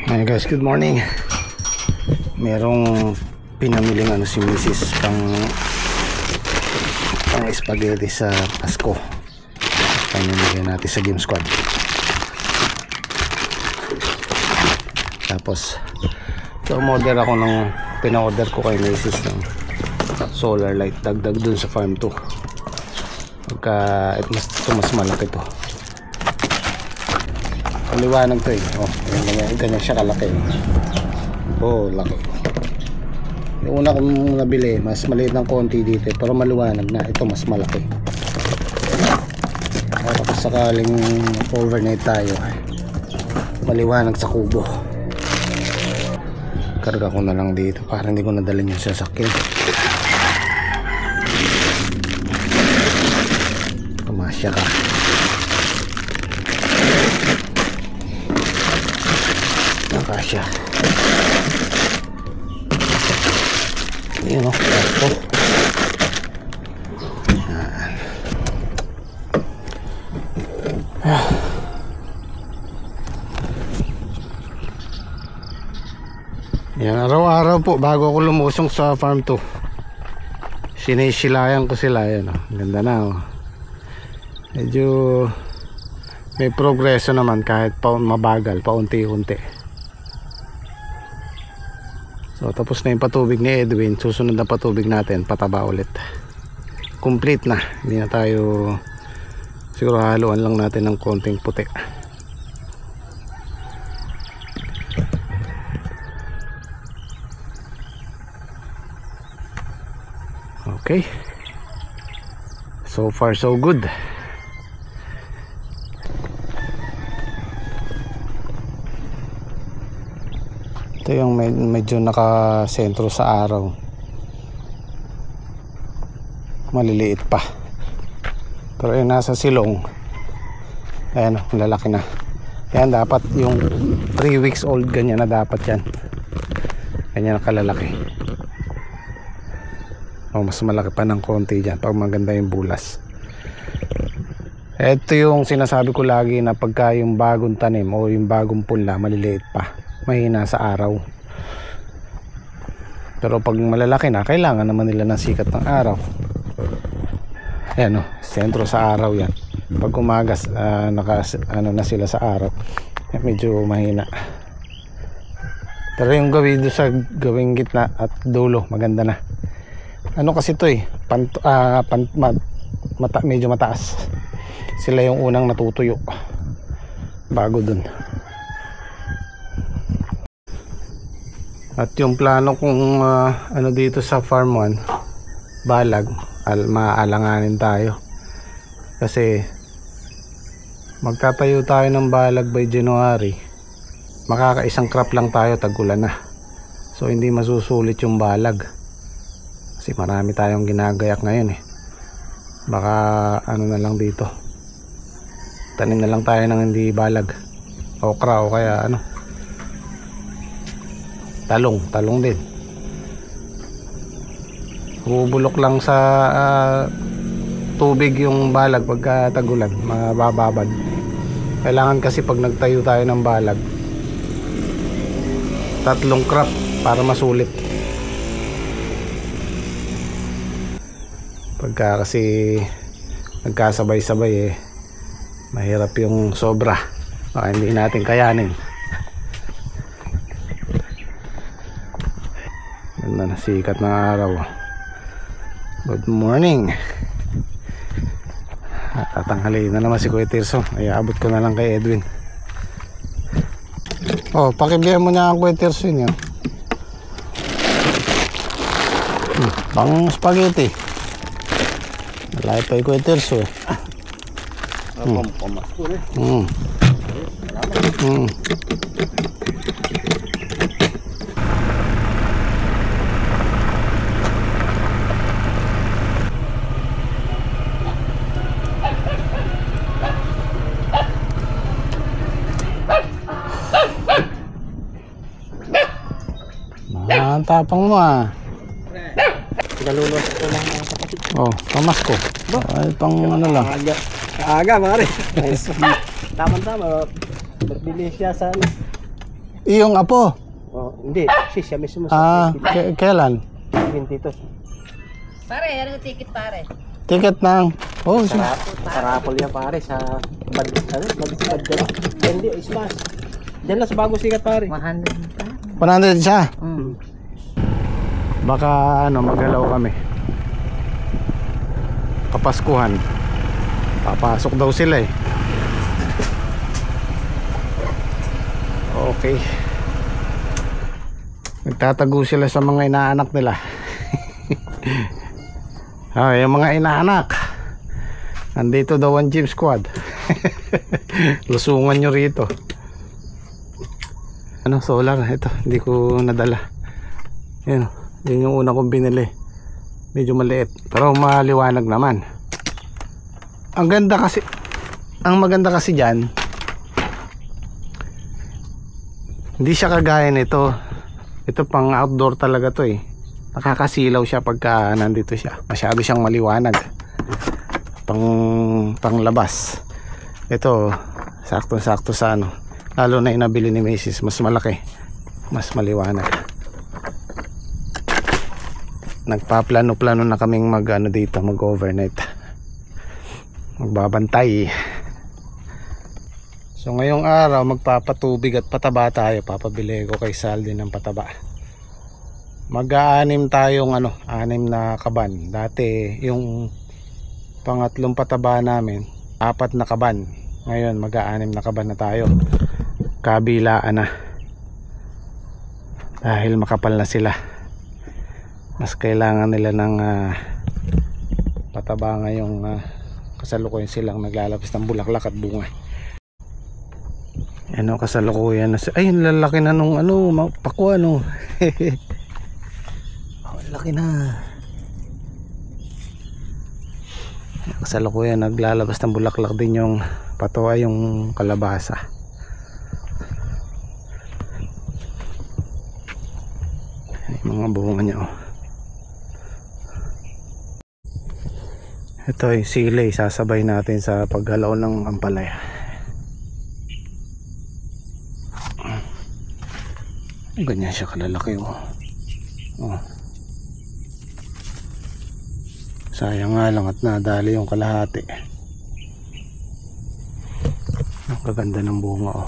Hey guys, good morning. Merong pinamiling si Mrs. pang spaghetti sa Pasko. Pinamili natin sa Game Squad. Tapos umorder ako ng pina-order ko kay Mrs. ng solar light, dagdag dun sa farm 2. Pagka mas malaki to. Liwanag to eh. Oh, ganyan siya kalaki. Oh, laki. Yung una kong nabili, mas maliit ng konti dito, pero maliwanag na. Ito mas malaki. Tapos sakaling overnight tayo, maliwanag sa kubo. Karga ko na lang dito para hindi ko nadalhin yung sasakyan. Pumasya ka. Nakasya. Yun o, ito. Yan, araw-araw po bago ako lumusong sa farm 2, sinisilayan ko sila. Yan o, ganda na o. Medyo may progreso naman kahit mabagal, paunti-unti. So tapos na yung patubig ni Edwin. Susunod na patubig natin, pataba ulit. Complete na. Hindi na tayo, siguro haluan lang natin ng konting puti. Okay, so far so good. Ito yung medyo nakasentro sa araw, maliliit pa, pero yung nasa silong, ayan, lalaki na. Yan dapat yung 3 weeks old, ganyan na dapat yan, ganyan na kalalaki. Mas malaki pa ng konti dyan pag maganda yung bulas. Ito yung sinasabi ko lagi na pagka yung bagong tanim o yung bagong punla maliliit pa, mahina sa araw. Pero pag malalaki na, kailangan naman nila ng sikat ng araw. Ayan o, sentro sa araw yan. Pag umagas, na sila sa araw, medyo mahina. Pero yung gawing gitna at dulo, maganda na. Ano kasi to eh, medyo mataas. Sila yung unang natutuyo bago dun. At yung plano kong dito sa farm 1, balag, maalanganin tayo. Kasi magtatayo tayo ng balag by January. Makakaisang crop lang tayo, tag-ulan na. So hindi masusulit yung balag. Kasi marami tayong ginagayak ngayon eh. Baka na lang dito, tanim na lang tayo ng hindi balag, okra o kaya talong din. Bubulok lang sa tubig yung balag pagka tagulan, mabababad. Kailangan kasi pag nagtayo tayo ng balag, 3 crop para masulit. Pagka kasi nagkasabay-sabay mahirap yung sobra, baka hindi natin kayanin. Ganda na sikat ng araw. Good morning. Tatanghali na naman si Kuya Tirso, ay abot ko na lang kay Edwin. Oh, pakibigyan mo niya ang Kuya Tirso yun. Pang spaghetti. Lahat pa yung Kuya Tirso eh. Ang tapang mo ah. Nalulos ko lang mga kapatid. Oh, pamasko. Ay, pang lang. Aga, mare. Tama-tama. Magbili siya sa Iyong apo. Oh, hindi. Siya mismo Kailan? 22. Pare, ano yung ticket pare? Ticket ng... Oh, Sa raffle yan pare. Sa bad dyan. Hindi, smash. Diyan lang sa bagong sikat pare. 100 100 siya. Hmm. Baka ano, magalaw kami. Kapaskuhan. Papasok daw sila eh. Okay. Nagtatago sila sa mga inaanak nila. Yung mga inaanak. Nandito daw ang gym squad. Lusungan nyo rito. Ano, solar. Ito, hindi ko nadala. Yan, yun yung una kong binili. Medyo maliit, pero maliwanag naman. Ang ganda kasi, ang maganda kasi dyan, hindi siya kagaya nito. Ito pang outdoor talaga to eh. Nakakasilaw siya pagka nandito siya. Masyado siyang maliwanag. Panglabas. Ito, sakto-sakto sa ano. Lalo na inabili ni Macy's, mas malaki. Mas maliwanag. Nagpaplano-plano na kaming dito, mag-overnight. Magbabantay. So ngayong araw magpapatubig at pataba tayo. Papabili ko kay Saldi ng pataba. Mag-aanim tayong 6 na kaban. Dati yung pangatlong pataba namin 4 na kaban. Ngayon mag-aanim na kaban na tayo. Kabilaan na. Dahil makapal na sila. Mas kailangan nila ng pataba ngayong kasalukuyan silang naglalabas ng bulaklak at bunga. Ano kasalukuyan na ay lalaki na nung pakwa oh, laki na. Kasalukuyan naglalabas ng bulaklak din yung patuwa, yung kalabasa. Yung mga bunga niya Ito yung sili, sasabay natin sa paghalaw ng ampalaya. Ganyan siya kalalaki sayang nga lang at nadali yung kalahati. Ang kaganda ng bunga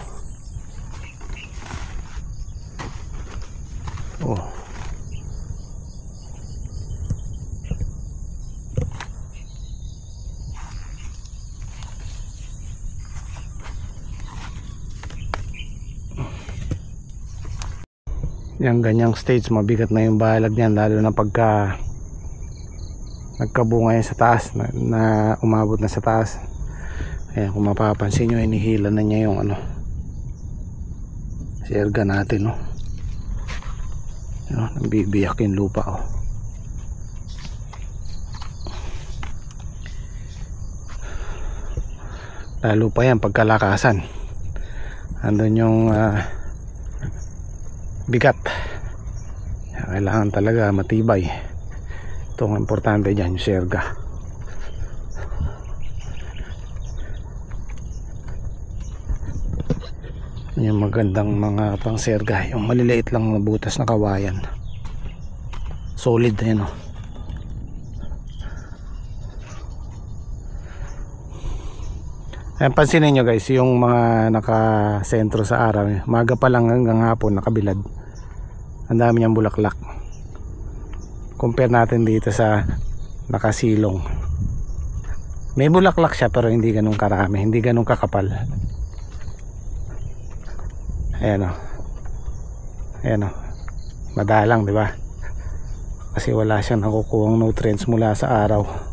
Yung ganyang stage mabigat na yung balag niyan, lalo na pagka nagkabunga yan sa taas na umabot na sa taas. Ayan, kung mapapansin nyo, inihila na niya yung sierga natin nagbibiyak yung lupa lalo pa yan pagkalakasan, andun yung bigat. Kailangan talaga matibay. Ito ang importante dyan, yung sierga. Yung magandang mga pang sierga, yung maliliit lang na butas na kawayan, solid na yun Ayan, pansinin nyo guys, yung mga nakasentro sa araw, maga pa lang hanggang hapon nakabilad. Ang dami niyang bulaklak. Compare natin dito sa nakasilong. May bulaklak siya pero hindi ganun karami, hindi ganun kakapal. Ayan Ayan madalang, di ba? Kasi wala siyang nakukuhang nutrients mula sa araw.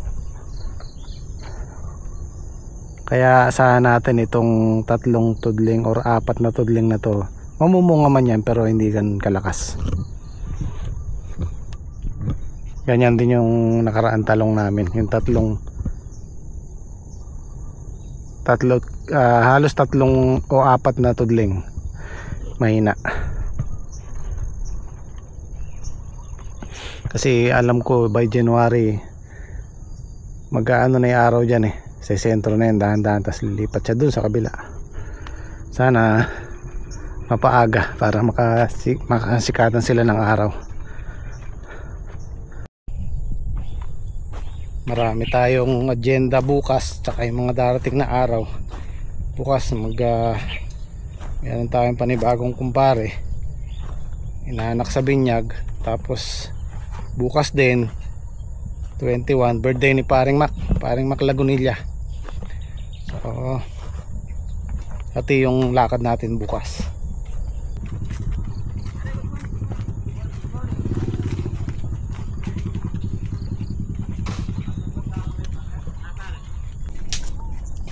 Kaya asahan natin itong 3 tudling or 4 na tudling na to, mamumunga man yan pero hindi ganun kalakas. Ganyan din yung nakaraan talong namin, yung halos 3 o 4 na tudling, mahina. Kasi alam ko by January mag-aano na yung araw dyan sa sentro na yun, dahan-dahan, tapos lilipat siya dun sa kabila. Sana mapaaga para makasikatan sila ng araw. Marami tayong agenda bukas tsaka yung mga darating na araw. Bukas meron tayong panibagong kumpare, inaanak sa binyag. Tapos bukas din 21, birthday ni paring Mac Lagunilla. So pati yung lakad natin bukas.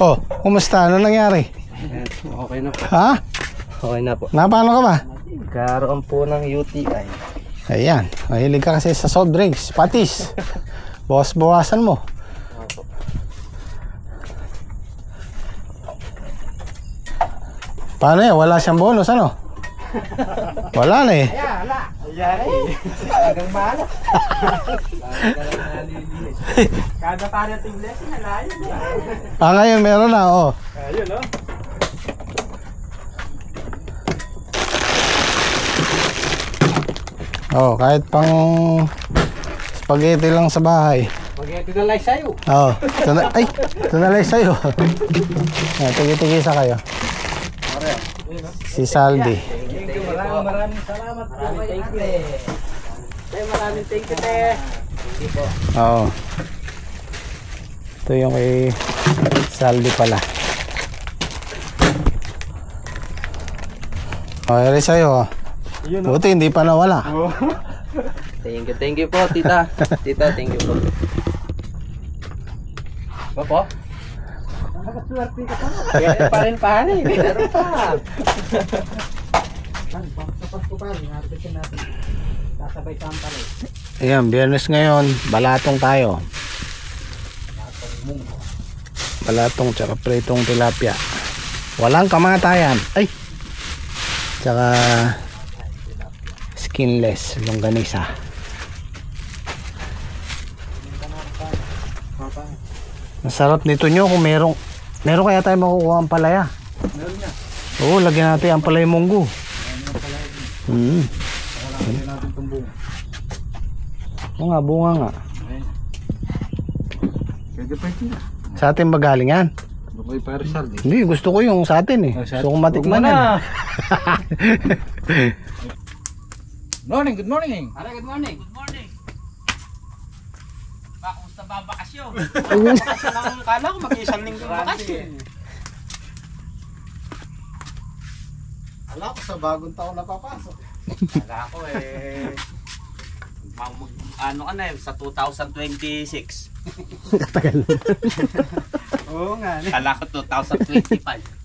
Oh, kumusta? Ano nangyari? Okay na po. Ha? Okay na po. Napano ka ba? Karoon po ng UTI. Ayan, mahilig ka kasi sa soft drinks, patis. Bawasan mo. Paano yan? Wala siyang bonus, ano? Wala na eh. Ayan eh. Talagang malas. Kada parating blessing, halayan na. Ngayon meron na, oh. Ayun, no? Oh, kahit pang spaghetti lang sa bahay. Spaghetti na lang sa'yo. Oh, ito na lang sa'yo. Tigi-tigisa kayo. Si Saldi. Thank you. Maraming salamat po kay ate. Maraming thank you, te. Thank you po. Oo. Ito yung kay Saldi pala. Okay, sa'yo. Buti hindi pa nawala. Thank you po, tita. Tita, thank you po. Popo? Nakaswerte ka pa. Kaya pa rin pare. Meron pa. Tapos ko pa rin. Harbitin natin. Sasabay saan pa rin. Ayan, biyernes ngayon. Balatong tayo. Balatong tsaka pritong tilapia. Walang kamatayan. Ay! Tsaka skinless longganisa. Masarap nito nyo kung meron kaya tayo makukuha ang palaya. Meron nga. Oo, lagyan natin ang palay munggo. Lagyan natin itong bunga. Oo nga, bunga nga. Pwede pa ito na. Sa atin ba galing yan? Bakoy pa Rizal eh. Hindi, gusto ko yung sa atin eh. Gusto ko matikman yan. Morning, good morning. Pare, good morning. Good morning. Kumusta ba ang bakasyon? Kala ko mag-isang linggo bakasyon. Wala ko sa bagong taon na papasok. Kala ko ano ka na sa 2026. Katagal. Oo nga. Kala ko 2025.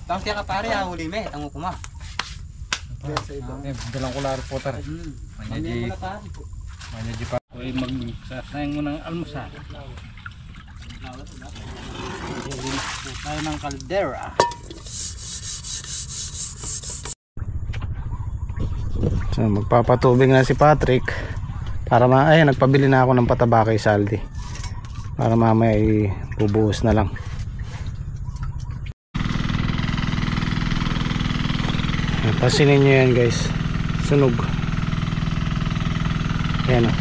Tang tiya ka pare, huli me, tango kuma. Dalang ko laro po tara. Manyaji. Manyaji pa. Uy, magsasayang mo ng almusal. Tayo ng kaldera. So, magpapatubig na si Patrick para nagpabili na ako ng pataba kay Saldi para mamaya bubuhos na lang. Pasinin nyo yan guys, sunog. Ayan o.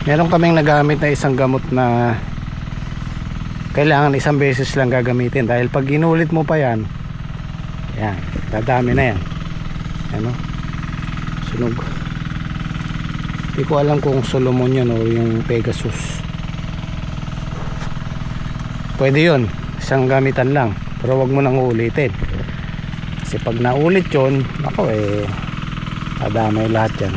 Meron kaming nagamit na isang gamot na kailangan isang beses lang gagamitin dahil pag inulit mo pa yan, yan, dadami na yan. Ano? Sunog. Hindi ko alam kung Solomon yun o yung Pegasus. Pwede yun, isang gamitan lang, pero wag mo nang ulitin kasi pag naulit yun, ako dadamay lahat yan.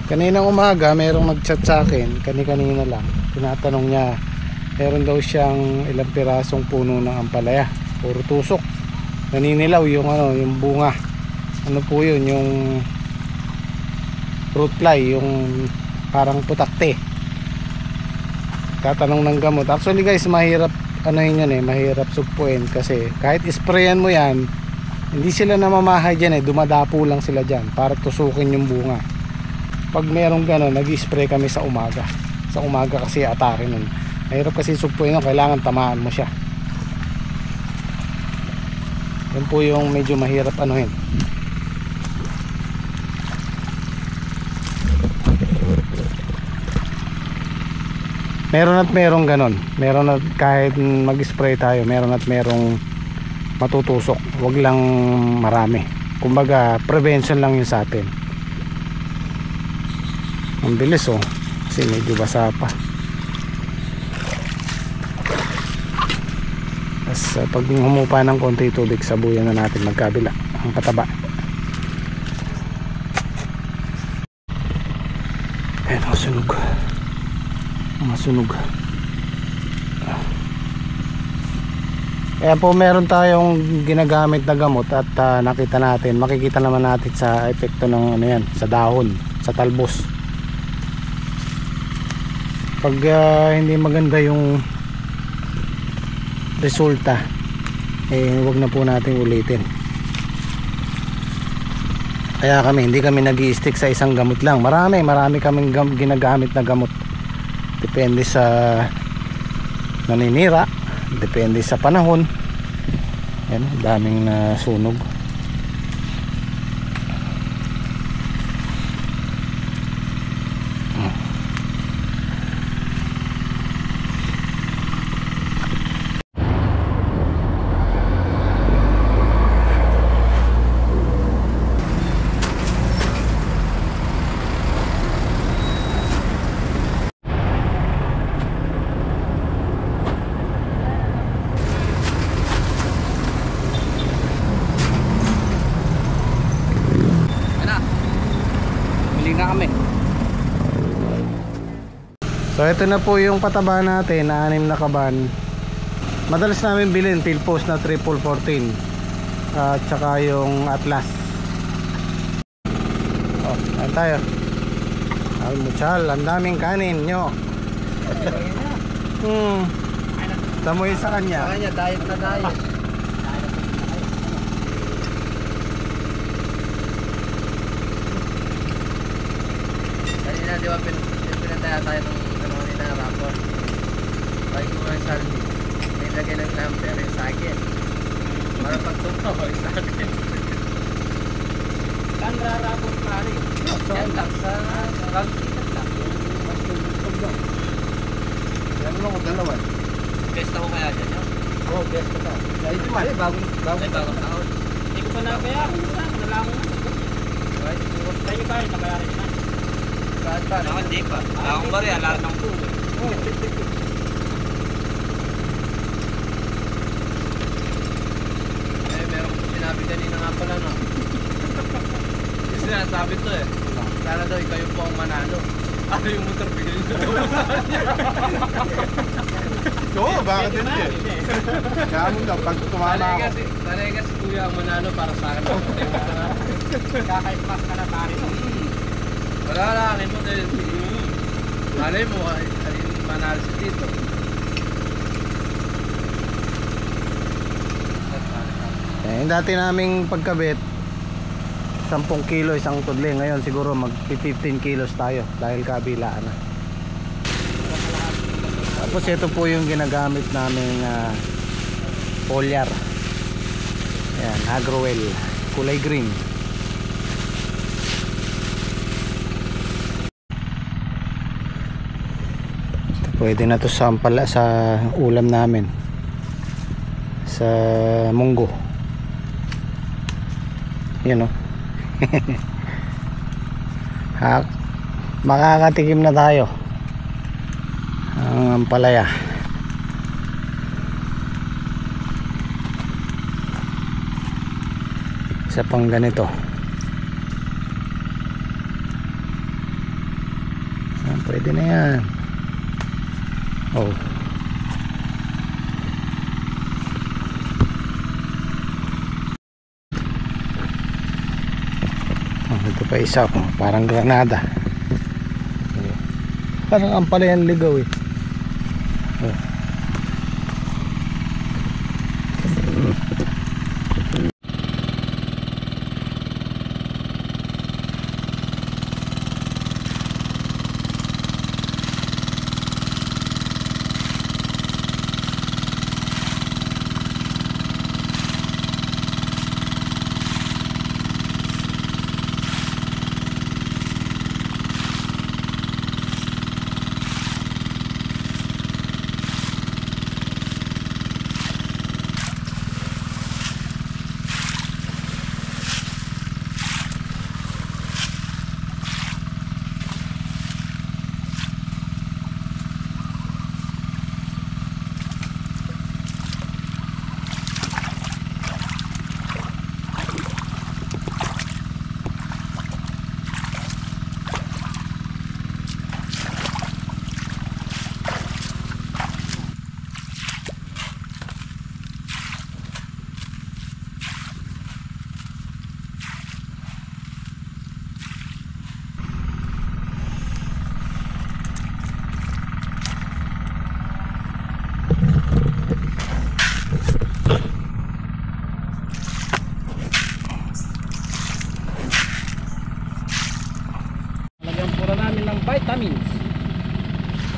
Kaninang umaga merong nagchat sa akin, kanina lang, tinatanong niya meron daw siyang ilang pirasong puno ng ampalaya, puro tusok, naninilaw yung yung bunga. Ano po yun, yung fruit fly, yung parang putakte. Tatanong ng gamot. Actually guys, mahirap ano yun mahirap sugpuin kasi kahit sprayan mo yan, hindi sila namamahay dyan dumadapo lang sila dyan para tusukin yung bunga. Pag merong gano'n, nag-spray kami sa umaga kasi atake nun. Mahirap kasi sugpuin nun, kailangan tamaan mo siya. Yan po yung medyo mahirap anuhin. Meron at merong ganon. Meron at kahit mag-spray tayo, meron at merong matutusok. Huwag lang marami. Kumbaga, prevention lang yun sa atin. Ang bilis kasi medyo basa pa. Tapos pag humupa ng konti tubig, sabuyan na natin magkabila ang pataba. Ayan sunog. Masunog. Kaya po meron tayong ginagamit na gamot at makikita naman natin sa epekto ng sa dahon, sa talbos. Pag hindi maganda yung resulta, huwag na po natin ulitin. Kaya hindi kami nag-i-stick sa isang gamot lang. Marami kaming ginagamit na gamot. Depende sa naninira, depende sa panahon. Yan, daming sunog. So ito na po yung pataba natin na 6 na kaban. Madalas namin bilhin Philpost na 1414 at saka yung Atlas. Ayan tayo. Muchal, ang daming kanin nyo. Tamoy sa kanya. Sa kanya, diet na diet. Kanina di ba pinataya tayo ng kanina rapor. Pag kumain sa akin, may lagay ng number yung sa akin. Para pagtumpaw sa akin. Saan rarapor pare? Yan lang, sa kalsikat lang. Mas tugtog lang. Yan lang ko dalawan. Besta ko kaya dyan yun? Oo, besta ka. Dahil di mali, bagong taon. Hindi ko pa na kaya, nalaman mo. Tayo kayo, nakayarin na. Saan ba? Hindi pa. Akong bari, alam ng po. Meron ko sinabi kanina nga pala, no? Yung sinasabi to sana daw ikaw yung po ang manalo. Ano yung motor bigyan nyo daw sa kanya? Oo, bakit hindi? Kaya mo daw, pag tumama ako. Sanay kasi kuya ang manalo para sa akin. Kakaispas ka na pare. Wala na, akin mo dahil malay mo, alin manalo si Tito. Yung dati naming pagkabit 10 kilo isang tudli. Ngayon siguro mag 15 kilos tayo dahil kabilaan na. Tapos ito po yung ginagamit naming foliar. Ayan, Agrowell, kulay green. Pwede na to sampala sa ulam namin sa munggo. Yun makakatikim na tayo ang ampalaya. Isa pang ganito. Pwede na yan. Ito pa isa, parang granada. Parang ampalayan ligaw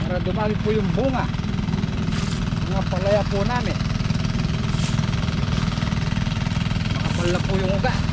para dumami po yung bunga. Mga palaya po namin. Makapal na po yung ugat.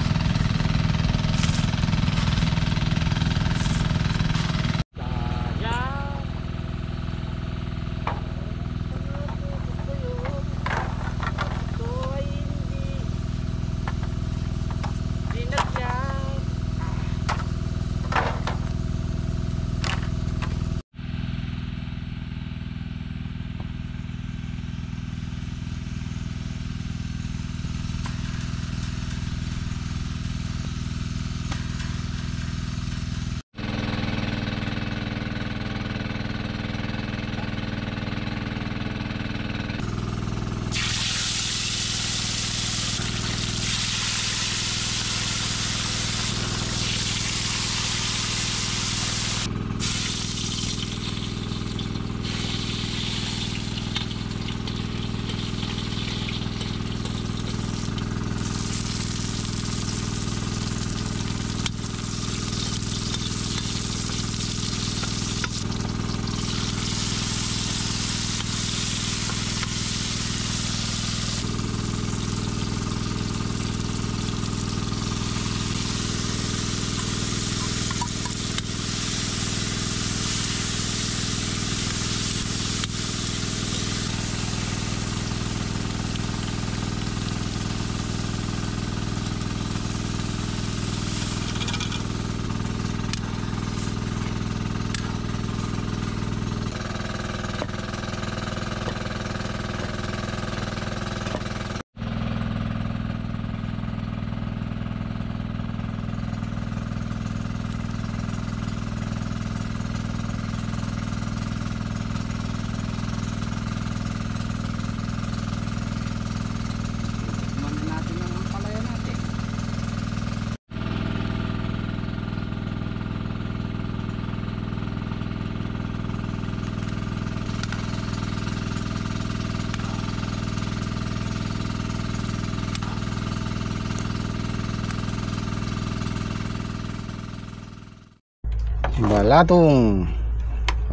Balatong.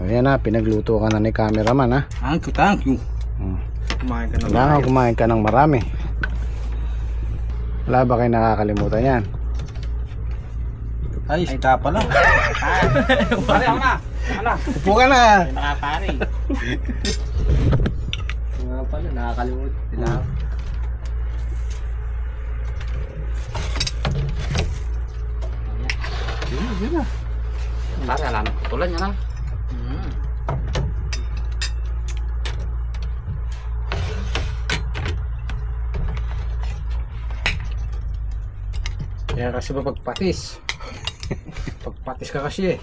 Ayan na, pinagluto ka na ni cameraman ha. Thank you. Kumain ka na. Kailangan kumain ka ng marami. Wala ba kayo nakakalimutan yan? Ay, isda pala. Pare, ako na. Ano? Upo ka na. Nakapare. Nga pala, nakakalimutan sila. Yun na. Pare, alam. Tulan niya na. Kaya kasi ba pagpatis? Pagpatis ka kasi eh.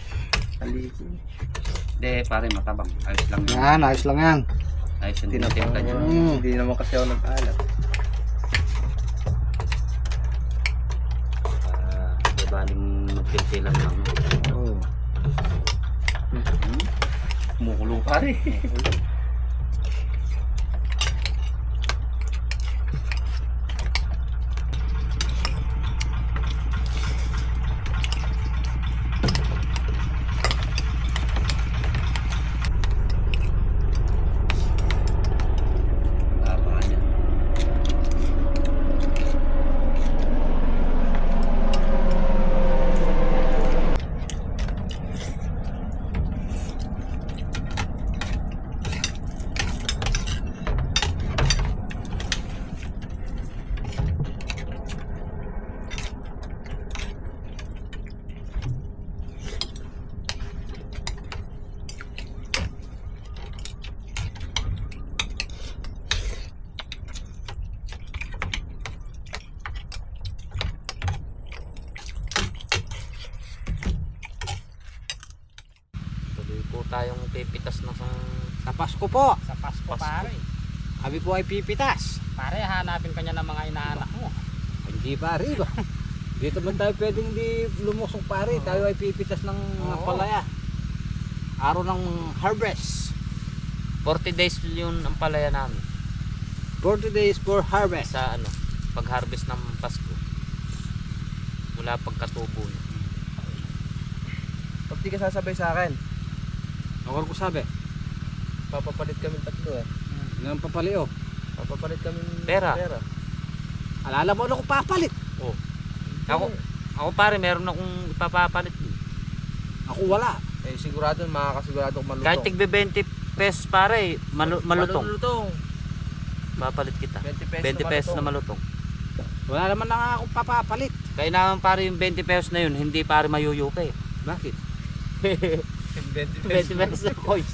Hindi, pare, matabang. Ayos lang yun. Yan, ayos lang yan. Ayos yung tinitimpla niya. Hindi naman kasi ako nag-alat. Di baling magpintilan lang. Oh. Kumukulo, pare. Tayong pipitas ng Sa Pasko po. Sa Pasko, Pasko. pare. Kami po ay pipitas. Pare, hanapin ka niya ng mga inaanak mo. Hindi pare ba? Dito ba tayo pwedeng di lumusong pare? Tayo ay pipitas ng mga Oo. palaya. Araw ng harvest. 40 days yun ang palaya namin 40 days for harvest. sa ano, pag-harvest ng Pasko. Mula pagkatubo niya. Pag di ka sasabay sa akin. Ako ko sabi. papapalit kami tatlo eh. Ganun papali oh. Papapalit kami Pera. Alala mo ano ko papalit? Ako pare, meron akong ipapapalit din. Ako wala. Eh sigurado, makakasigurado malutong. Kahit tigbe 20 pesos pare, malutong. Malutong. Papalit kita. 20 20 pesos na malutong. Wala naman na nga akong papapalit. Kaya naman pare yung 20 pesos na yun, hindi pare mayuyuki. Bakit? 20 20 pesos na coins.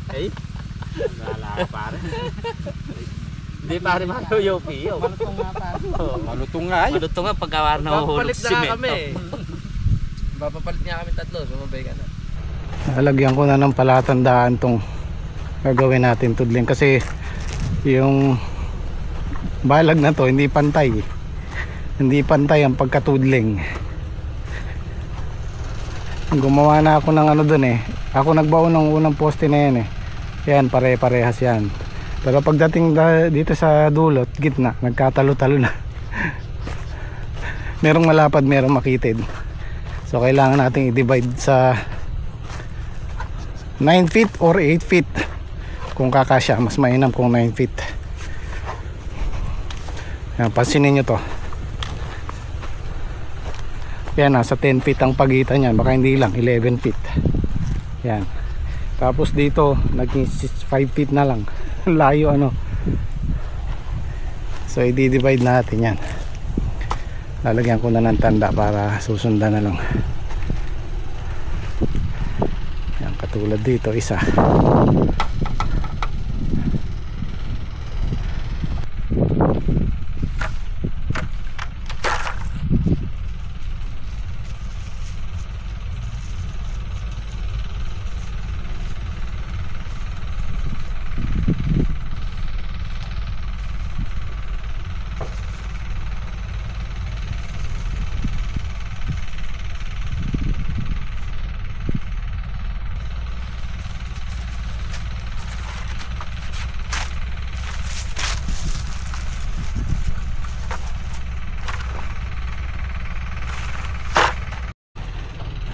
Ay, Wala ka pare. hindi pare mayuyuki yun. Malutong nga pare. Malutong nga yun. Malutong nga pagkawar na huhulog Papapalit sa na nga simento. kami. Papapalit nga kami tatlo, sumabay ka na. Nalagyan ko na ng palatandaan tong gagawin natin tudling kasi yung balag na to hindi pantay. Hindi pantay ang pagkatudling. Gumawa na ako ng ano dun eh. Ako nagbaon ng unang poste na yan eh. Yan, pare-parehas yan. Pero pagdating dito sa dulot, gitna, nagkatalo-talo na. Merong malapad, merong makitid. So kailangan nating i-divide sa 9 feet or 8 feet. Kung kakasya, mas mainam kung 9 feet. Yan, pansinin nyo to. Yan, nasa 10 feet ang pagitan yan. Baka hindi lang, 11 feet. Yan. Tapos dito, naging 5 feet na lang. Layo ano. So i-divide natin yan. Lalagyan ko na ng tanda para susundan na lang. Yan, katulad dito, isa.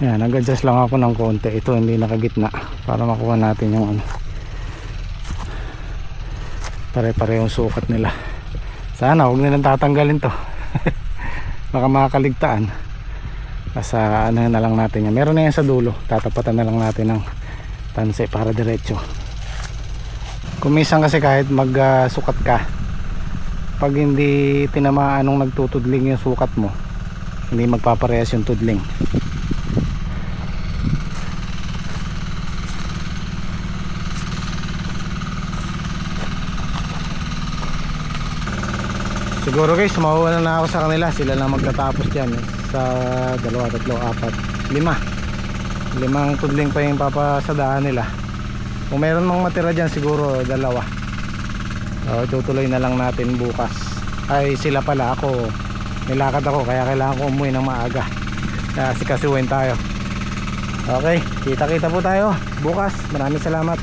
Yan, nag-adjust lang ako ng konti. Ito hindi nakagitna para makuha natin yung ano, pare-parehong sukat nila. Sana huwag nilang tatanggalin to. Baka makakaligtaan. Sa ano na lang natin yan. Meron na yan sa dulo. Tatapatan na lang natin ng tanse para diretso. Kumisan kasi kahit magsukat ka, pag hindi tinamaan nung nagtutudling yung sukat mo, hindi magpaparehas yung tudling. Siguro guys, mawawala na ako sa kanila. Sila lang magtatapos dyan sa 2, 3, 4, 5 limang tudling pa yung papasadaan nila. Kung meron mang matira dyan, siguro 2. Itutuloy na lang natin bukas. Ay sila pala, ako nilakad ako kaya kailangan ko umuwi ng maaga. Kaya sikasuhin tayo. Okay, kita-kita po tayo bukas. Maraming salamat.